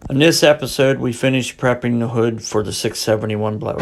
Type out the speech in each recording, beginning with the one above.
In this episode, we finished prepping the hood for the 671 blower.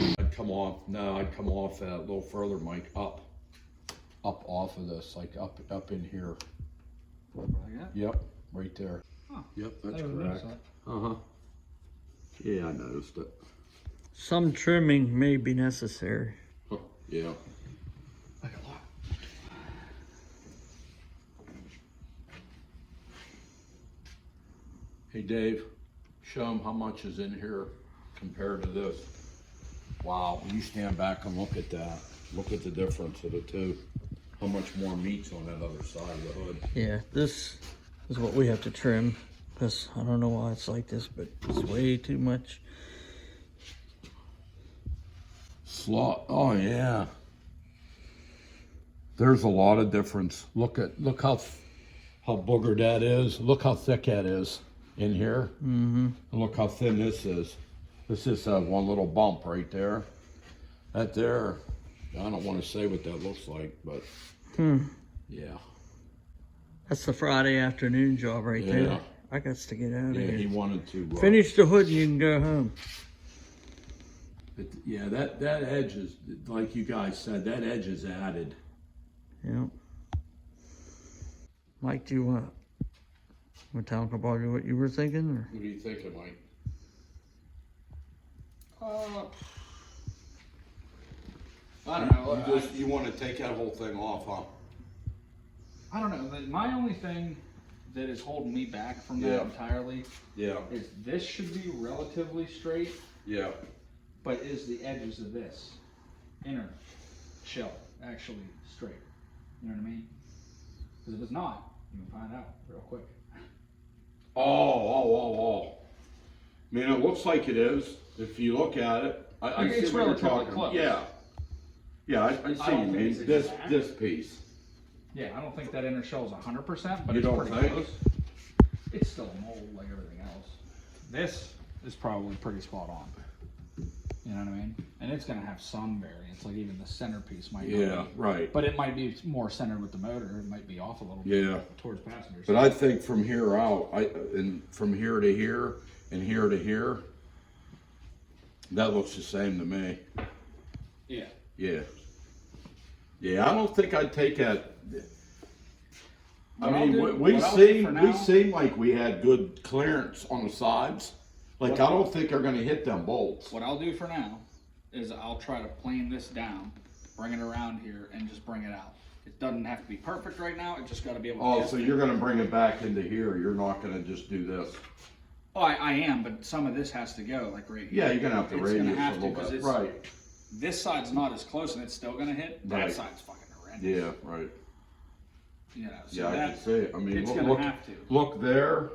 I'd come off that a little further, Mike, up off of this, like up in here. Like that? Yep, right there. Huh. Yep, that's correct. Yeah, I noticed it. Some trimming may be necessary. Huh. Yeah. Like a lot. Hey Dave, show them how much is in here compared to this. Wow, you stand back and look at that. Look at the difference of the two. How much more meat's on that other side of the hood. Yeah, this is what we have to trim, because I don't know why it's like this, but it's way too much. Slot, oh yeah. There's a lot of difference. Look how boogered that is. Look how thick that is in here. Mm-hmm. And look how thin this is. This is one little bump right there. That there, I don't want to say what that looks like, but yeah. That's the Friday afternoon job right Yeah. there. I got to get out of Yeah, here. he wanted to. Finish the hood and you can go home. Yeah, that edge is, like you guys said, that edge is added. Yeah. Mike, do you want to talk about what you were thinking? Or? What are you thinking, Mike? I don't know. You want to take that whole thing off, huh? I don't know. My only thing that is holding me back from that entirely Yeah. is this should be relatively straight, Yeah. but is the edges of this inner shell actually straight? You know what I mean? Because if it's not, you can find out real quick. Oh. I mean, it looks like it is. If you look at it, I It's see what you're relatively talking. close. Yeah. Yeah, I see I you don't think mean. it's This exact. piece. Yeah, I don't think that inner shell is 100%, but You it's don't pretty think? close. It's still a mold like everything else. This is probably pretty spot on. You know what I mean? And it's gonna have some variance, like even the centerpiece might Yeah, not be. right. But it might be more centered with the motor. It might be off a little Yeah. bit towards passengers. But I think from here out, and from here to here, and here to here, that looks the same to me. Yeah. Yeah. Yeah, I don't think I'd take that. I What I'll mean, do- we what I'll do for we now- seem like we had good clearance on the sides. Like, I don't think they're gonna hit them bolts. What I'll do for now is I'll try to plane this down, bring it around here, and just bring it out. It doesn't have to be perfect right now. It just got to be able to. Oh, so you're gonna bring it back into here. You're not gonna just do this. Oh, I am, but some of this has to go, like right here. Yeah, you're gonna have to It's radius gonna have a to, little 'cause bit. it's- Right. This side's not as close, and it's still gonna hit. That Right. side's fucking horrendous. Yeah, right. You know, so Yeah, I that, can see it. I mean, it's look, gonna have to. look there.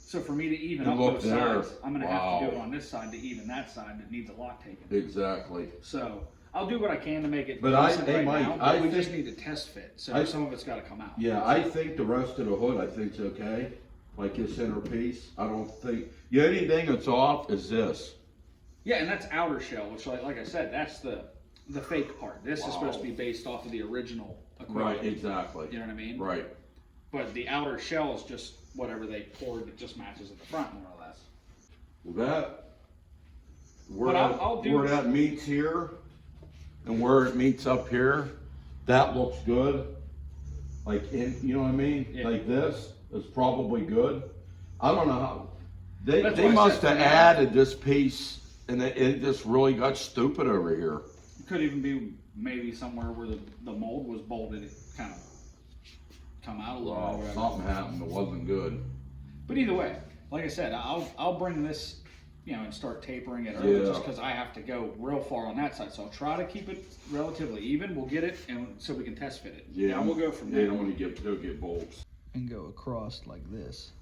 So for me to even And up look both there. sides, I'm gonna have to do it Wow. on this side to even that side that needs a lock taken. Exactly. So I'll do what I can to make it But decent hey, right Mike, now, but I we just think- need to test fit. So I- some of it's got to come out. Yeah, I think the rest of the hood, I think's okay. Like this center piece, I don't think. The only thing that's off is this. Yeah, and that's outer shell, which like I said, that's the fake part. This is supposed to be based off of the original equipment. Right. Exactly. You know what I mean? Right. But the outer shell is just whatever they poured. It just matches at the front, more or less. Well, that where But I'll do- where that meets here, and where it meets up here, that looks good. Like you know what I mean? Yeah. Like this is probably good. I don't know how they That's why I must said have for now- added this piece, and it just really got stupid over here. It could even be maybe somewhere where the mold was bolted. It kind of come out a little Wow, bit. something happened that wasn't good. But either way, like I said, I'll bring this you know, and start tapering it early, Yeah. just because I have to go real far on that side. So I'll try to keep it relatively even. We'll get it, and so we can test fit it. Yeah, Now we'll go from Yeah, there. you don't want to go get bolts. And go across like this,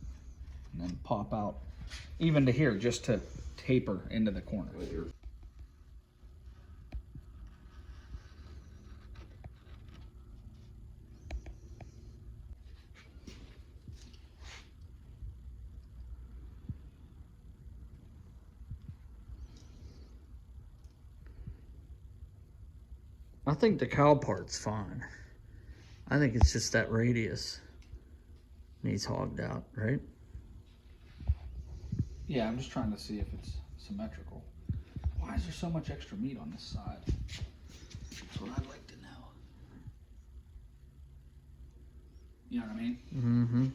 and then pop out even to here, just to taper into the corner. Right here. I think the cowl part's fine. I think it's just that radius needs hogged out, right? Yeah, I'm just trying to see if it's symmetrical. Why is there so much extra meat on this side? That's what I'd like to know. You know what I mean? Mm-hmm.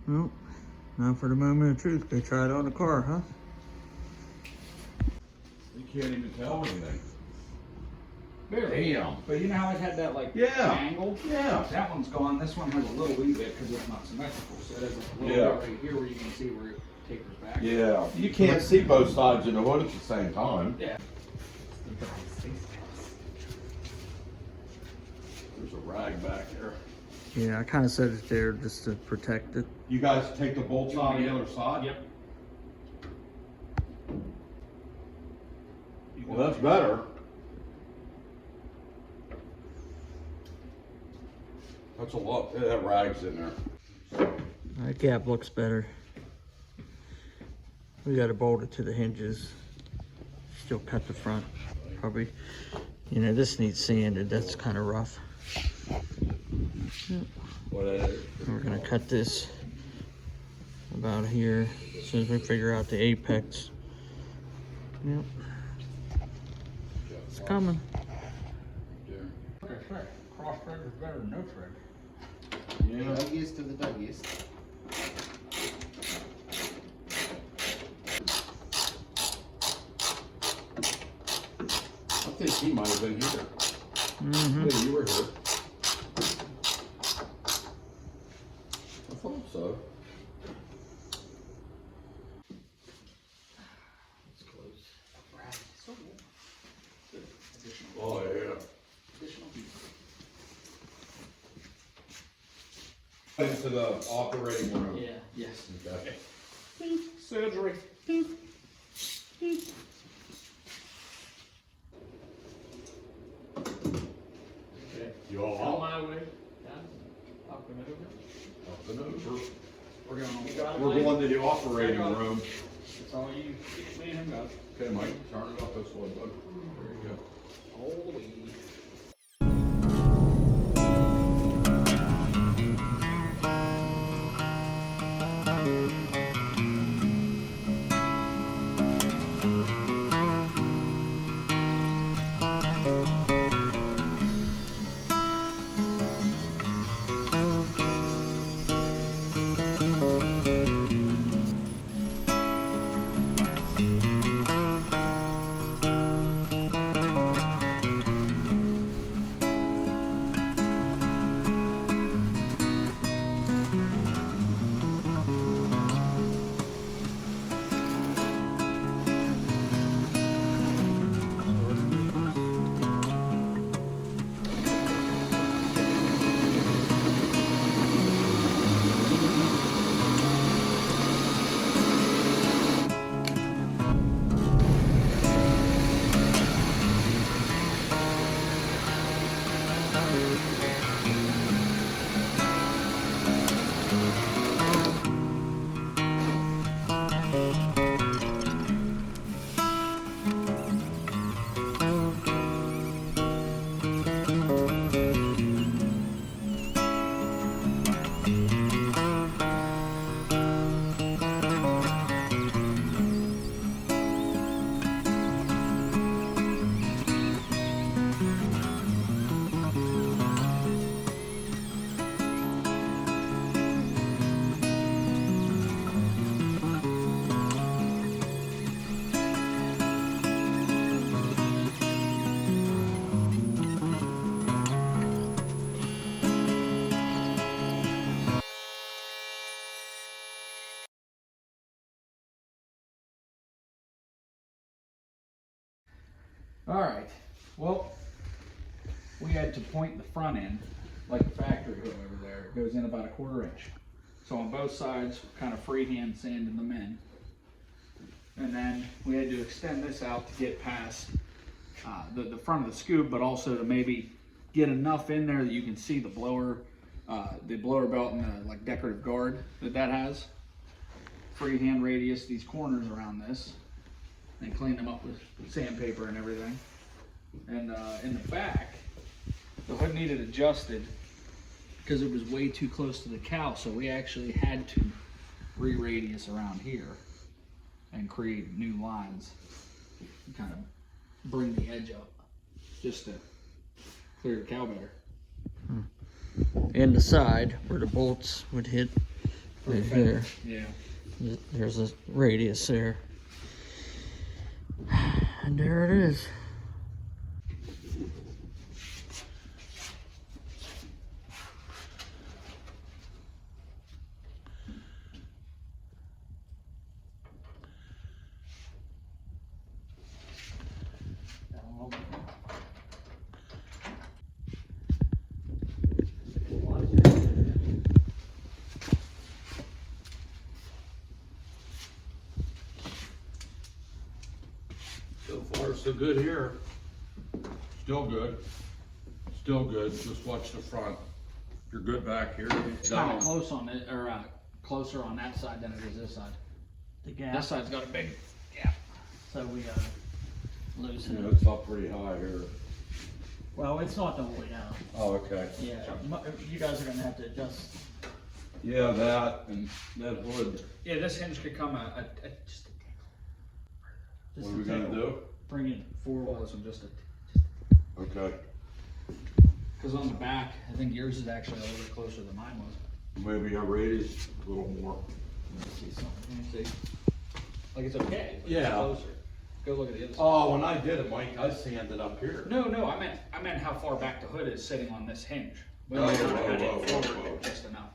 Well, now for the moment of truth. Go try it on the car, huh? You can't even tell anything. Barely. Damn. But you know how it had that like Yeah. angle? Yeah. That one's gone. This one has a little wee bit because it's not symmetrical. So there's like a little Yeah. bit right here where you can see where it tapers back. Yeah. You can't see both sides of the hood at the same time. Yeah. There's a rag back there. Yeah, I kind of set it there just to protect it. You guys take the bolts out on the other side? Yep. Well, that's better. That's a lot. Yeah, that rag's in there. That gap looks better. We got to bolt it to the hinges. Still cut the front, probably. You know, this needs sanded. That's kind of rough. We're gonna cut this about here as soon as we figure out the apex. Yep. It's coming. Okay, thread. Cross thread is better than no thread. Yeah. Duggiest of the duggiest. I think he might have been here. Mm-hmm. Yeah, you were here. I thought so. It's close. Right. So warm. Additional. Oh, yeah. Additional heat. Into the operating room. Yeah. Yes. Okay. Surgery. Okay. You all On out? my way. Yeah. Up and over. Up and over. We're going. We're going to the operating room. It's all you. Me and him got. Okay, Mike, turn it up this way, bud. There you go. All the way. All right, well, we had to point the front end, like the factory hood over there. It goes in about 1/4 inch. So on both sides, kind of freehand sanding them in. And then we had to extend this out to get past the front of the scoop, but also to maybe get enough in there that you can see the blower belt and the like decorative guard that has. Freehand radius these corners around this and clean them up with sandpaper and everything. And in the back, the hood needed adjusted because it was way too close to the cowl, so we actually had to re-radius around here and create new lines and kind of bring the edge up just to clear the cowl better. And the side where the bolts would hit right here. Yeah. There's a radius there. And there it is. So far, so good here. Still good. Still good. Just watch the front. You're good back here. It's kind of close on it, or closer on that side than it is this side. The gap. This side's got a big gap. So we loosen Yeah, it. it's up pretty high here. Well, it's not the whole way down. Oh, okay. Yeah, you guys are gonna have to adjust. Yeah, that and that hood. Yeah, this hinge could come just What are we gonna do? Bring it forward. pull this one just a. Okay. Because on the back, I think yours is actually a little bit closer than mine was. Maybe our radius a little more. Let me see something. Let me see. Like it's okay. But Yeah. It's closer. Go look at the other side. Oh, when I did it, Mike, I sanded up here. No, I meant how far back the hood is sitting on this hinge. We Oh, only kind of whoa, had whoa, it whoa, forward whoa. just enough.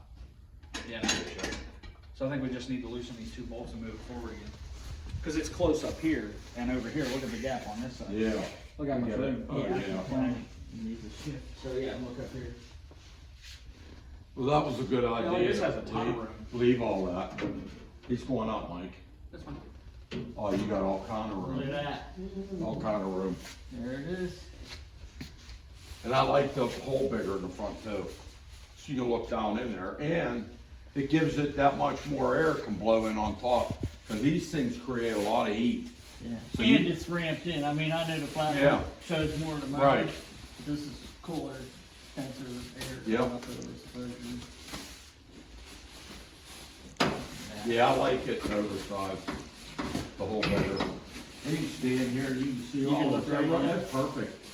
Yeah, no, sure. So I think we just need to loosen these two bolts and move it forward again. Because it's close up here and over here. Look at the gap on this side. Yeah. Look how much Get it. room. Oh, yeah. You need to shift. So yeah, look up here. Well, that was a good Yeah, idea. this has a ton of room. Leave all that. He's going up, Mike. That's fine. Oh, you got all kind of Look at room. that. All kind of room. There it is. And I like the hole bigger in the front too. So you can look down in there and it gives it that much more air can blow in on top. Cause these things create a lot of heat. Yeah. So And you- it's ramped in. I mean, I know the flat Yeah. shows more of the motor. Right. But this is cooler, denser air. Yep. coming up with this version. Yeah, I like it oversized. The whole bigger. And you can stand here, you can see You all can the look right thing. in there. That's perfect.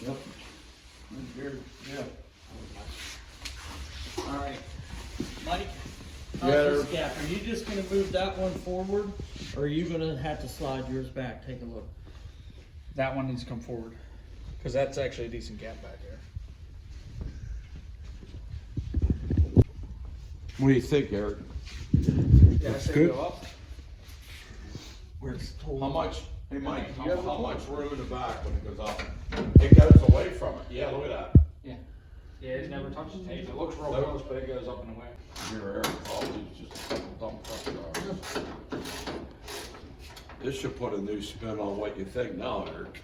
Yep. Yeah. All right, Mike. Yeah, How's this there- gap? Are you just gonna move that one forward, or are you gonna have to slide yours back? Take a look. That one needs to come forward. Because that's actually a decent gap back there. What do you think, Eric? Yeah, Looks good. go up. Where it's told. How much, hey Mike, You have how a- much room in the back when it goes up? It goes away from it. Yeah, look at that. Yeah, it never touches tape. It looks real Nope. close, but it goes up and away. Your air probably is just a couple dump truck cars. This should put a new spin on what you think now, Eric.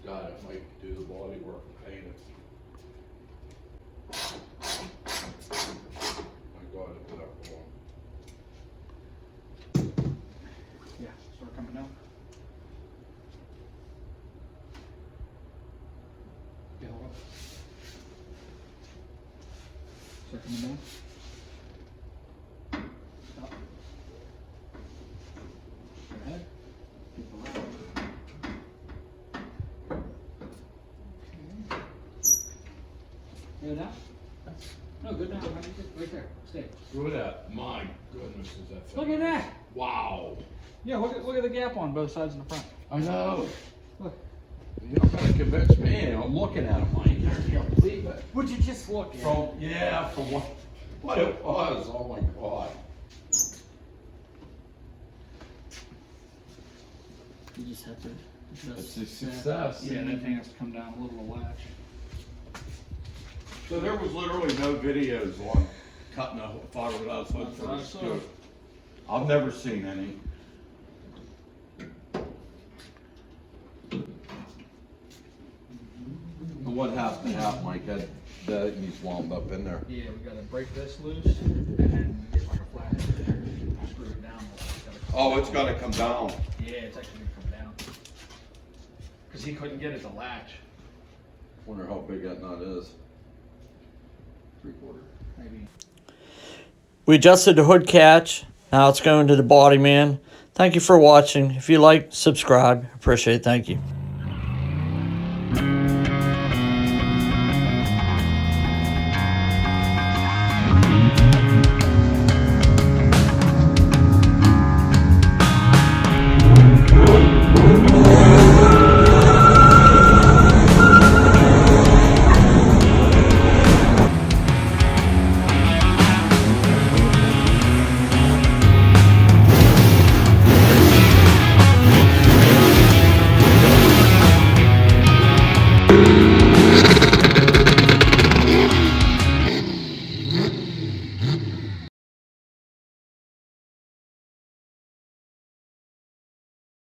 God, it might do the body work and paint it. My God, it put up one. Yeah, start coming down. Yeah, hold up. Start coming down. Stop. Go ahead. Keep the left. Good now? No, good now. Right there. Stay. Look at that. My goodness, is that fit? Look at that. Wow. Yeah, look at the gap on both sides in the front. I know. Look. You're not gonna convince me. I'm looking at it, Mike. I can't believe it. Would you just look at From, yeah, from what it was. Oh my God. You just have to It's adjust. a success. Yeah, that thing has to come down a little to latch. So there was literally no videos on cutting a fiberglass hood for Not this so. too. I've never seen any. And what has to happen, like that needs wound up in there. Yeah, we gotta break this loose and then get like a flathead there, screw it down. Oh, it's gotta come down. Yeah, it's actually gonna come down. Cause he couldn't get it to latch. Wonder how big that nut is. 3/4. Maybe. We adjusted the hood catch. Now it's going to the body man. Thank you for watching. If you like, subscribe. Appreciate it. Thank you.